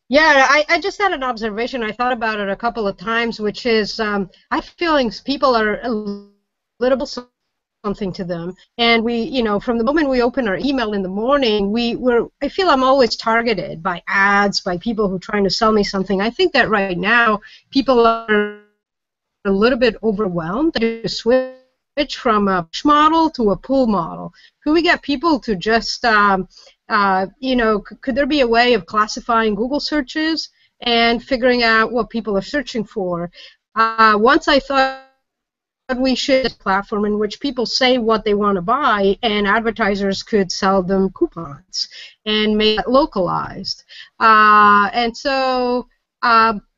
Yeah, I just had an observation. I thought about it a couple of times, which is I have feelings people are a little bit something to them, and we, from the moment we open our email in the morning, I feel I'm always targeted by ads, by people who are trying to sell me something. I think that right now people are a little bit overwhelmed to switch from a push model to a pull model. Could we get people to just, could there be a way of classifying Google searches and figuring out what people are searching for? Once I thought we should have a platform in which people say what they want to buy and advertisers could sell them coupons and make it localized.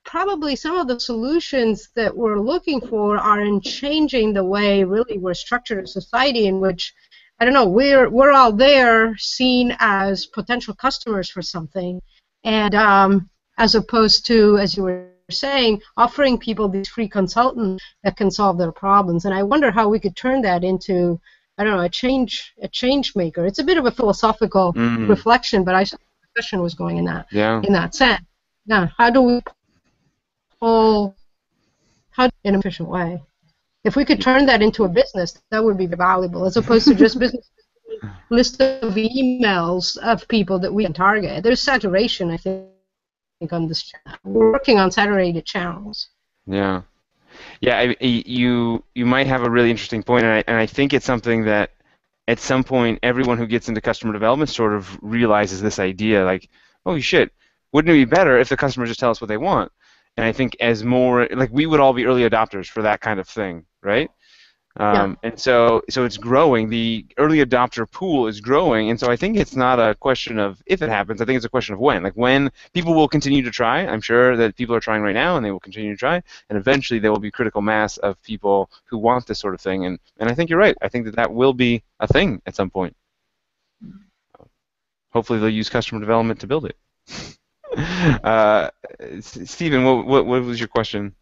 Probably some of the solutions that we're looking for are in changing the way really we're structured a society in which, I don't know, we're all there seen as potential customers for something, and as opposed to, as you were saying, offering people these free consultants that can solve their problems. And I wonder how we could turn that into I don't know, a change maker. It's a bit of a philosophical reflection, but I saw the discussion was going in that sense. Now, how do we all in an efficient way? If we could turn that into a business, that would be valuable, as opposed to just business list of emails of people that we can target. There's saturation, I think, on this channel. We're working on saturated channels. Yeah. Yeah, you might have a really interesting point, and I think it's something that at some point everyone who gets into customer development sort of realizes this idea, like, holy shit, wouldn't it be better if the customers just tell us what they want? And I think as more, like, we would all be early adopters for that kind of thing, right? And so it's growing. The early adopter pool is growing, and so I think it's not a question of if it happens. I think it's a question of when. Like, when people will continue to try. I'm sure that people are trying right now, and they will continue to try. And eventually, there will be critical mass of people who want this sort of thing. And I think you're right. I think that will be a thing at some point. Hopefully, they'll use customer development to build it. Stephen, what was your question?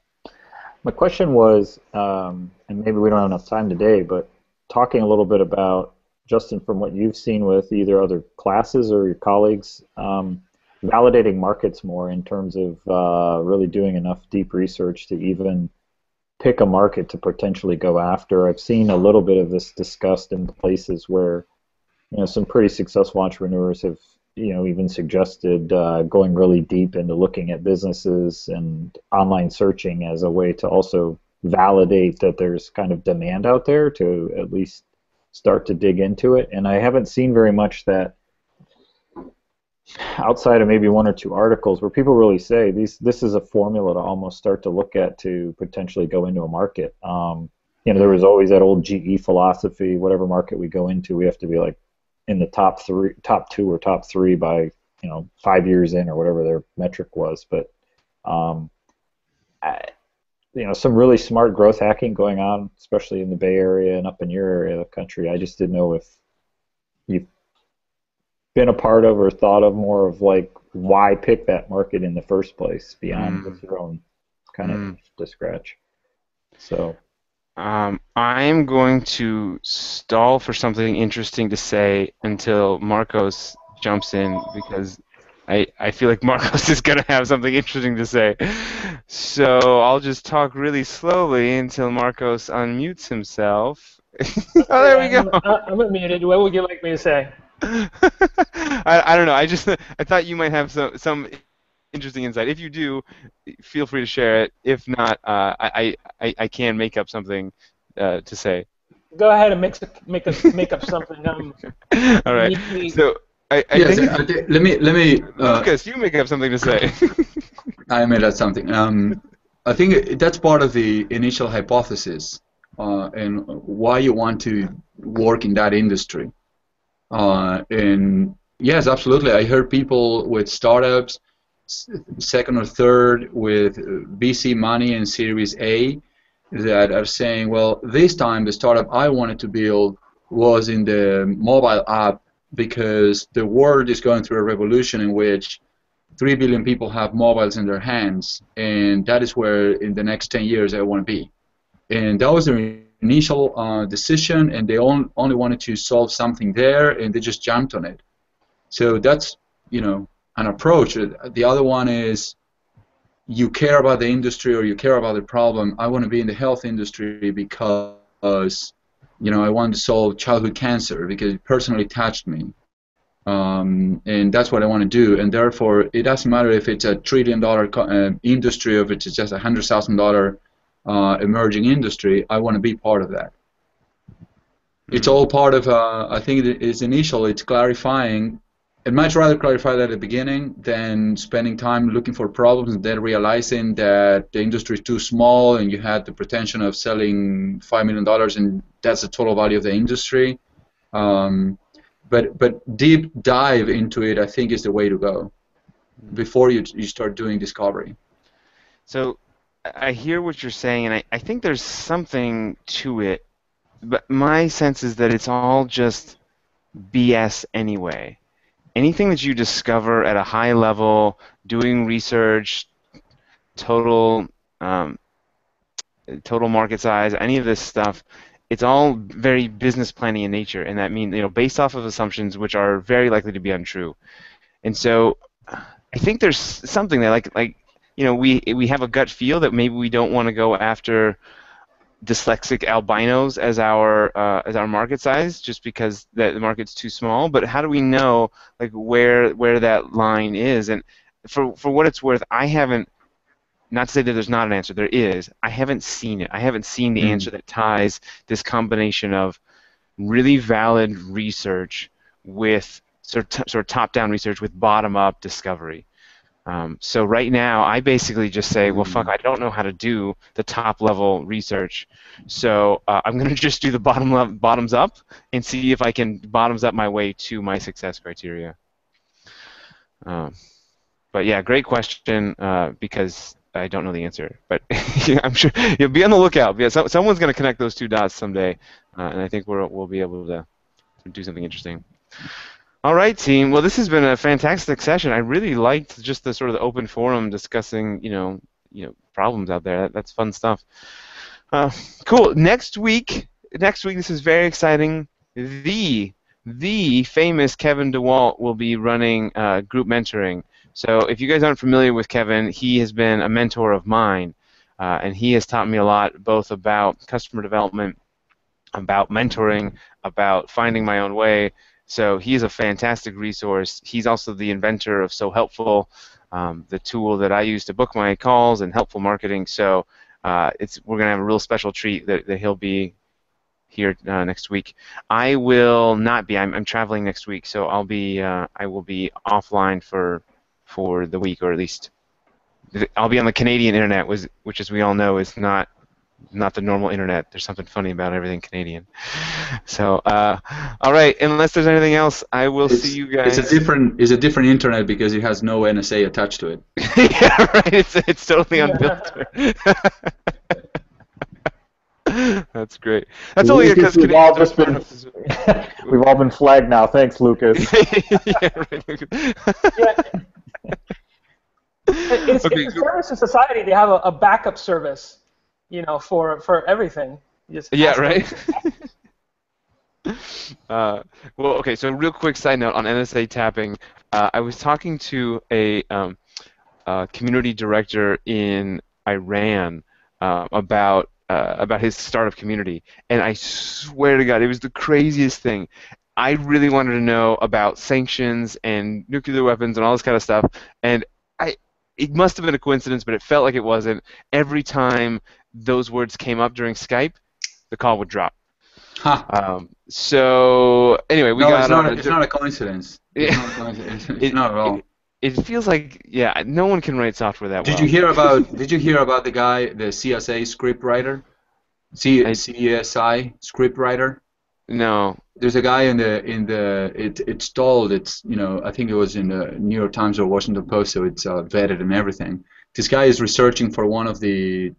My question was, and maybe we don't have enough time today, but talking a little bit about, Justin, from what you've seen with either other classes or your colleagues, validating markets more in terms of really doing enough deep research to even pick a market to potentially go after. I've seen a little bit of this discussed in places where, some pretty successful entrepreneurs have even suggested going really deep into looking at businesses and online searching as a way to also validate that there's kind of demand out there to at least start to dig into it. And I haven't seen very much that outside of maybe one or two articles where people really say this is a formula to almost start to look at to potentially go into a market. There was always that old GE philosophy, whatever market we go into, we have to be like in the top two or top three by 5 years in or whatever their metric was. But some really smart growth hacking going on, especially in the Bay Area and up in your area of the country. I just didn't know if you've been a part of or thought of more of like why pick that market in the first place beyond just your own kind of to scratch. So. I'm going to stall for something interesting to say until Marcos jumps in, because I feel like Marcos is going to have something interesting to say. So I'll just talk really slowly until Marcos unmutes himself. Oh, there we go. I'm unmuted. What would you like me to say? I don't know. I thought you might have some interesting insight. If you do, feel free to share it. If not, I can make up something to say. Go ahead and make up something. All right. So I think let me. Lucas, you make up something to say. I made up something. I think that's part of the initial hypothesis and why you want to work in that industry. And yes, absolutely. I heard people with startups, second or third with VC money and Series A, that are saying, well, this time the startup I wanted to build was in the mobile app because the world is going through a revolution in which 3 billion people have mobiles in their hands, and that is where in the next 10 years I want to be. And that was their initial decision, and they only wanted to solve something there, and they just jumped on it. So that's, an approach. The other one is you care about the industry or you care about the problem. I want to be in the health industry because, I want to solve childhood cancer because it personally touched me. And that's what I want to do. And therefore, it doesn't matter if it's $1 trillion industry or if it's just $100,000 emerging industry. I want to be part of that. It's all part of, I think it's initial, it's clarifying. I'd much rather clarify that at the beginning than spending time looking for problems and then realizing that the industry is too small and you had the pretension of selling $5 million and that's the total value of the industry. But deep dive into it, I think, is the way to go before you start doing discovery. So I hear what you're saying, and I think there's something to it, but my sense is that it's all just BS anyway. Anything that you discover at a high level, doing research, total market size, any of this stuff, it's all very business planning in nature, and that means, based off of assumptions which are very likely to be untrue. And so I think there's something that we have a gut feel that maybe we don't want to go after dyslexic albinos as our market size, just because the market's too small. But how do we know where that line is? And for what it's worth, I haven't, not to say that there's not an answer, there is. I haven't seen it. I haven't seen the answer that ties this combination of really valid research with sort of top-down research with bottom-up discovery. So right now, I basically just say, well, fuck, I don't know how to do the top-level research, so I'm going to just do the bottoms-up and see if I can bottoms-up my way to my success criteria. But yeah, great question, because I don't know the answer. But I'm sure you'll be on the lookout. Yeah, someone's going to connect those two dots someday, and I think we'll be able to do something interesting. All right, team. Well, this has been a fantastic session. I really liked just the sort of the open forum discussing, problems out there. That's fun stuff. Cool. Next week, this is very exciting. The famous Kevin DeWalt will be running group mentoring. So if you guys aren't familiar with Kevin, he has been a mentor of mine, and he has taught me a lot, both about customer development, about mentoring, about finding my own way. So he is a fantastic resource. He's also the inventor of So Helpful, the tool that I use to book my calls and Helpful Marketing. So we're going to have a real special treat that he'll be here next week. I will not be. I'm traveling next week, so I will be offline for the week, or at least I'll be on the Canadian internet, which, as we all know, is not the normal internet. There's something funny about everything Canadian. So, all right. Unless there's anything else, I will see you guys. It's a different internet because it has no NSA attached to it. Yeah, right. It's totally unfiltered. That's great. That's only because we've all been flagged now. Thanks, Lucas. Yeah, right. In service to society, they have a backup service, for everything. Yeah, right. Well, okay. So, real quick side note on NSA tapping. I was talking to a community director in Iran about his startup community, and I swear to God, it was the craziest thing. I really wanted to know about sanctions and nuclear weapons and all this kind of stuff, and it must have been a coincidence, but it felt like it wasn't. Every time those words came up during Skype, the call would drop. Huh. So anyway, it's not a coincidence. Yeah. It's not a coincidence. It's not at all. It feels like, yeah, no one can write software that well. Did you hear about the guy, the CSA script writer? CSI script writer? No. There's a guy it's stalled. I think it was in the New York Times or Washington Post, so it's vetted and everything. This guy is researching for one of the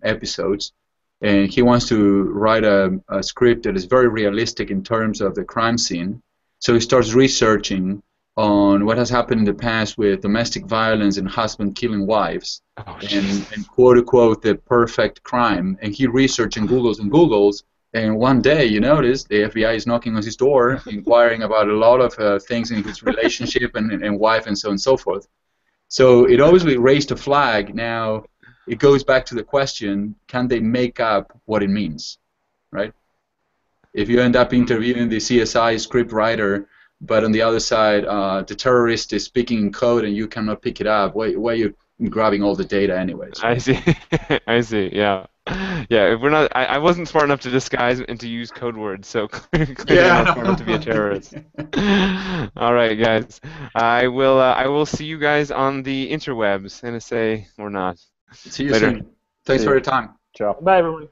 episodes, and he wants to write a script that is very realistic in terms of the crime scene. So he starts researching on what has happened in the past with domestic violence and husband killing wives, and quote unquote the perfect crime. And he researches and Googles. And one day, you notice, the FBI is knocking on his door, inquiring about a lot of things in his relationship and wife and so on and so forth. So it obviously raised a flag. Now, it goes back to the question, can they make up what it means, right? If you end up interviewing the CSI script writer, but on the other side, the terrorist is speaking in code and you cannot pick it up, why are you grabbing all the data anyways? I see. I see, yeah. Yeah, if we're not, I wasn't smart enough to disguise and to use code words, so clearly I'm not smart enough to be a terrorist. All right, guys. I will see you guys on the interwebs, NSA or not. See you soon. Thanks for your time. Ciao. Bye, everyone.